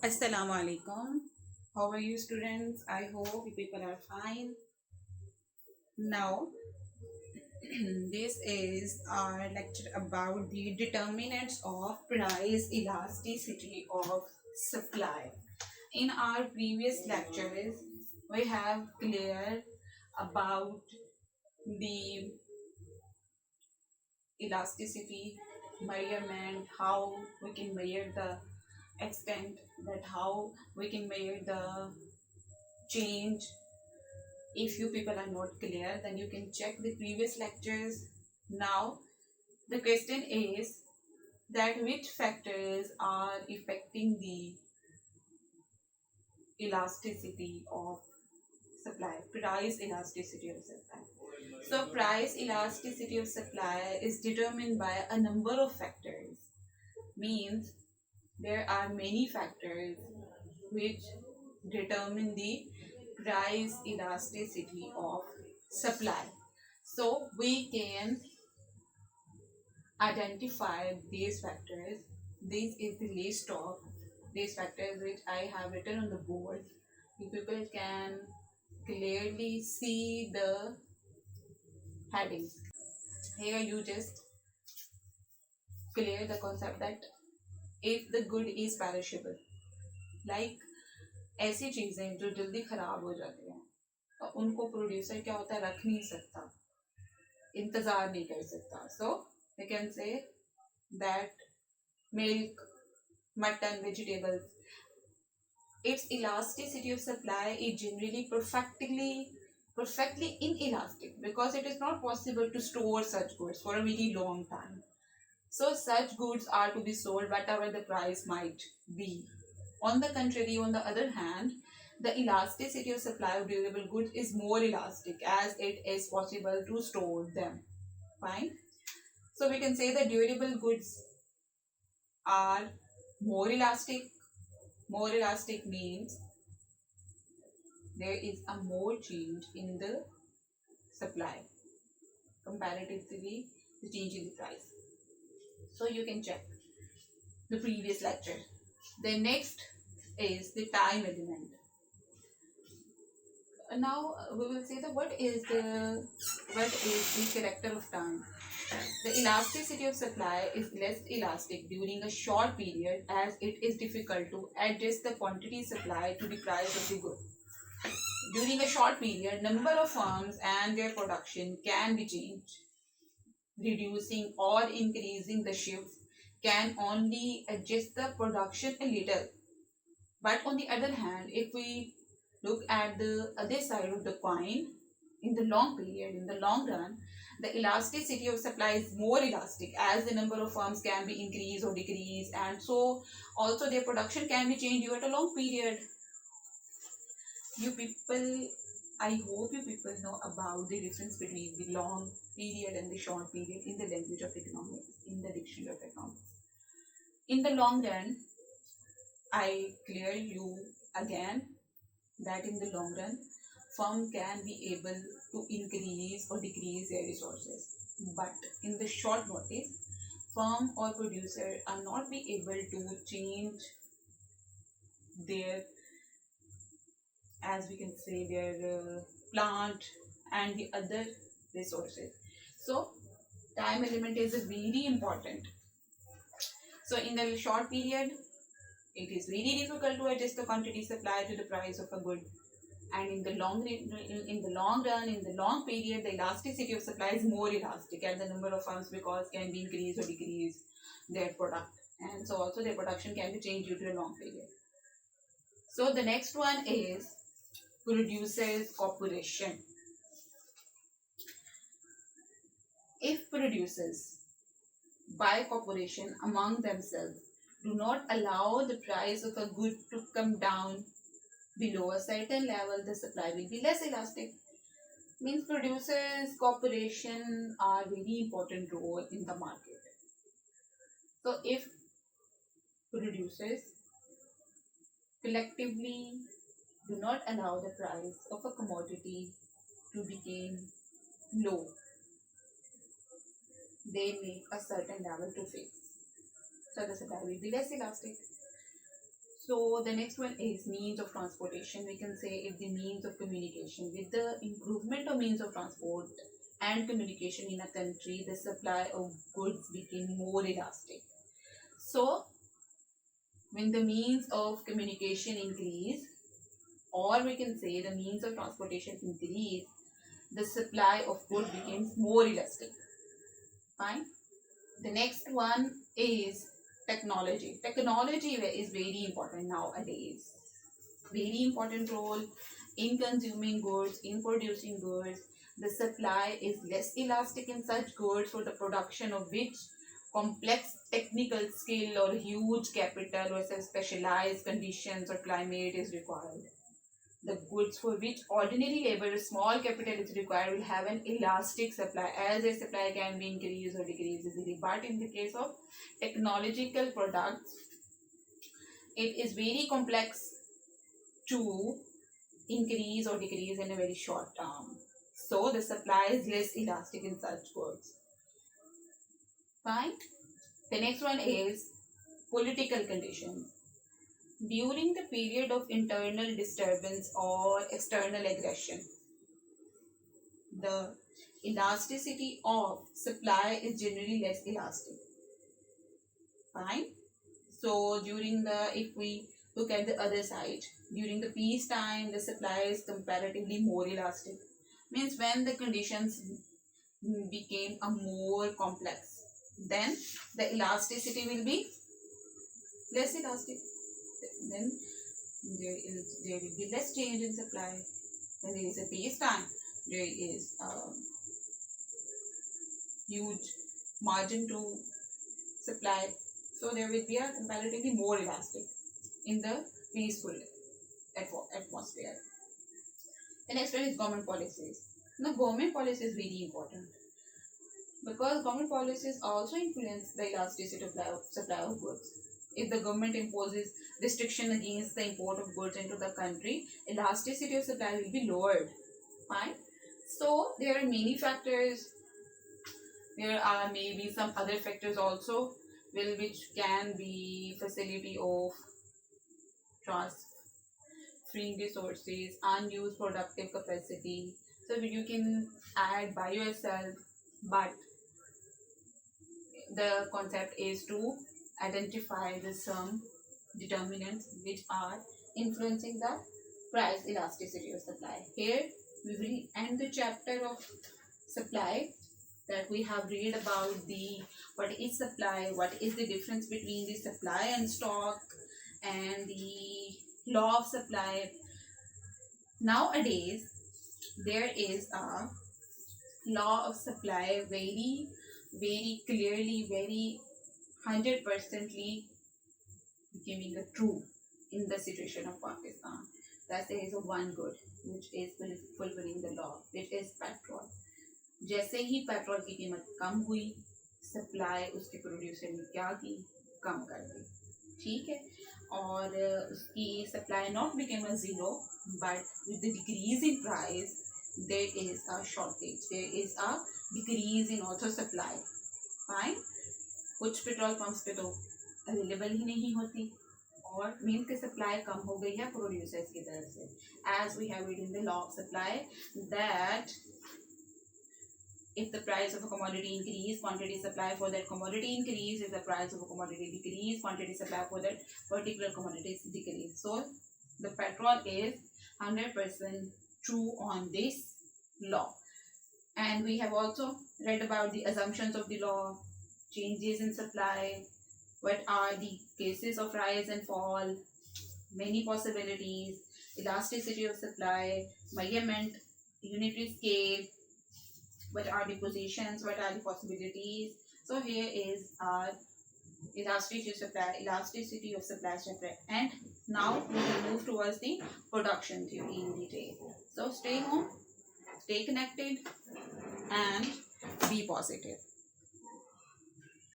Assalamu alaikum. How are you, students? I hope you people are fine. Now, this is our lecture about the determinants of price elasticity of supply. In our previous lectures, we have cleared about the elasticity measurement, how we can measure the extent, that how we can measure the change. If you people are not clear, then you can check the previous lectures. Now, the question is that which factors are affecting the elasticity of supply, price elasticity of supply. So, price elasticity of supply is determined by a number of factors. Means there are many factors which determine the price elasticity of supply. So we can identify these factors. This is the list of these factors which I have written on the board. You people can clearly see the headings. Here you just clear the concept that if the good is perishable, like ऐसी चीजें जो जल्दी खराब हो जाती हैं तो उनको प्रोड्यूसर क्या होता है, रख नहीं सकता, इंतजार नहीं कर सकता. So we can say that milk, mutton, vegetables, its elasticity of supply is generally perfectly inelastic because it is not possible to store such goods for a very long time. So such goods are to be sold whatever the price might be. On the contrary, on the other hand, the elasticity of supply of durable goods is more elastic as it is possible to store them. Fine. So we can say that durable goods are more elastic. More elastic means there is a more change in the supply comparatively the change in the price. So you can check the previous lecture. The next is the time element. Now we will say that what is the character of time. The elasticity of supply is less elastic during a short period as it is difficult to adjust the quantity supplied to the price of the good. During a short period, number of firms and their production can be changed. Reducing or increasing the shifts can only adjust the production a little. But on the other hand, if we look at the other side of the coin, in the long period, in the long run, the elasticity of supply is more elastic as the number of firms can be increased or decreased, and so also their production can be changed during a long period. You people, I hope you people know about the difference between the long period and the short period in the language of economics, in the dictionary of economics. In the long run, I clear you again that in the long run, firm can be able to increase or decrease their resources. But in the short notice, firm or producer are not be able to change their, as we can say, their plant and the other resources. So time element is very important. So in the short period, it is very difficult to adjust the quantity supply to the price of a good. And in the long run, in the long period, the elasticity of supply is more elastic and the number of firms because can be increased or decreased their product. And so also their production can be changed due to a long period. So the next one is producers cooperation. If producers by cooperation among themselves do not allow the price of a good to come down below a certain level, the supply will be less elastic. Means producers cooperation are very important role in the market. So if producers collectively do not allow the price of a commodity to become low, they make a certain level to fix. So the supply will be less elastic. So the next one is means of transportation. We can say if the means of communication. With the improvement of means of transport and communication in a country, the supply of goods became more elastic. So when the means of communication increase, or we can say the means of transportation increase, the supply of goods becomes more elastic. Fine. The next one is technology. Technology is very important nowadays. Very important role in consuming goods, in producing goods. The supply is less elastic in such goods for the production of which complex technical skill or huge capital or some specialized conditions or climate is required. The goods for which ordinary labor or small capital is required will have an elastic supply, as their supply can be increased or decreased easily. But in the case of technological products, it is very complex to increase or decrease in a very short term. So the supply is less elastic in such goods. Fine. The next one is political conditions. During the period of internal disturbance or external aggression, the elasticity of supply is generally less elastic. Fine. So during if we look at the other side, during the peace time, the supply is comparatively more elastic. Means when the conditions became a more complex, then the elasticity will be less elastic. Then there will be less change in supply. When there is a peace time, there is a huge margin to supply. So there will be a comparatively more elastic in the peaceful atmosphere. The next one is government policies. Now government policy is very important because government policies also influence the elasticity of supply of goods. If the government imposes restriction against the import of goods into the country, elasticity of supply will be lowered. Fine. So there are many factors. There are maybe some other factors also which can be facility of transferring resources, unused productive capacity. So you can add by yourself, but the concept is to identify the some determinants which are influencing the price elasticity of supply. Here we will end the chapter of supply, that we have read about the what is supply, what is the difference between the supply and stock, and the law of supply. Nowadays there is a law of supply very clearly, very 100%ly becoming a true in the situation of Pakistan. That there is a one good which is fulfilling the law, which is petrol. जैसे ही petrol की कीमत कम हुई, supply उसके producer ने क्या की, कम कर दी. ठीक है. और उसकी supply not became a zero, but with the decrease in price there is a shortage, there is a decrease in also supply. Fine. कुछ पेट्रोल पंप्स पे तो अवेलेबल ही नहीं होती और मीन की सप्लाई कम हो गई है प्रोड्यूसर्स की तरफ से. As we have read in the law of supply that if the price of a commodity increase, quantity supply for that commodity increase. If the price of a commodity decrease, quantity supply for that particular commodity decrease. So the petrol is 100% true on this law. And we have also read about the assumptions of the law, changes in supply, what are the cases of rise and fall, many possibilities, elasticity of supply, measurement, unitary scale, what are the positions, what are the possibilities. So here is our elasticity of supply chapter, and now we will move towards the production theory in detail. So stay home, stay connected, and be positive.